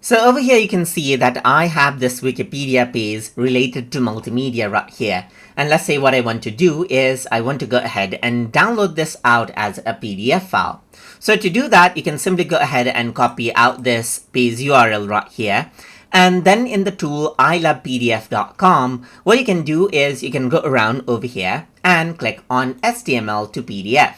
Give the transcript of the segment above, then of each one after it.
So over here you can see that I have this Wikipedia page related to multimedia right here. And let's say what I want to do is I want to go ahead and download this out as a PDF file. So to do that, you can simply go ahead and copy out this page URL right here. And then in the tool ILovePDF.com, what you can do is you can go around over here and click on HTML to PDF.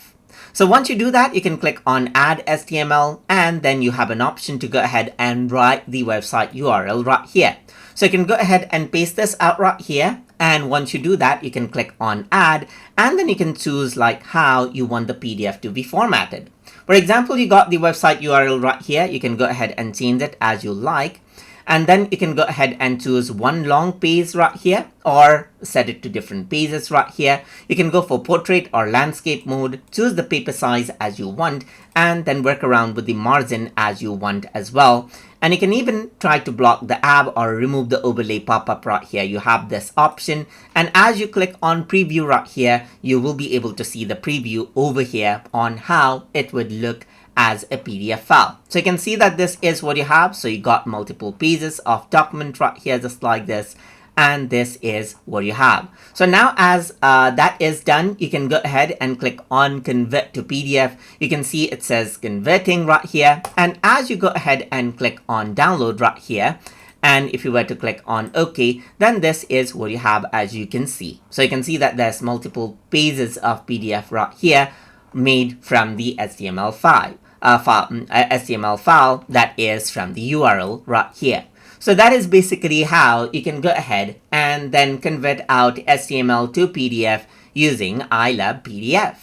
So once you do that, you can click on Add HTML, and then you have an option to go ahead and write the website URL right here. So you can go ahead and paste this out right here. And once you do that, you can click on Add, and then you can choose like how you want the PDF to be formatted. For example, you got the website URL right here. You can go ahead and change it as you like. And then you can go ahead and choose one long page right here, or set it to different pages right here. You can go for portrait or landscape mode, choose the paper size as you want, and then work around with the margin as you want as well. And you can even try to block the tab or remove the overlay pop-up right here. You have this option, and as you click on preview right here, you will be able to see the preview over here on how it would look as a PDF file. So you can see that this is what you have. So you got multiple pages of document right here, just like this. And this is what you have. So now as that is done, you can go ahead and click on convert to PDF. You can see it says converting right here. And as you go ahead and click on download right here, and if you were to click on OK, then this is what you have, as you can see. So you can see that there's multiple pages of PDF right here made from the HTML file. HTML file that is from the URL right here. So that is basically how you can go ahead and then convert out HTML to PDF using ILovePDF.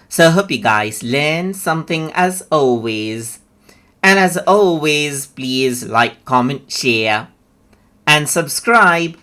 So I hope you guys learned something as always. And as always, please like, comment, share, and subscribe.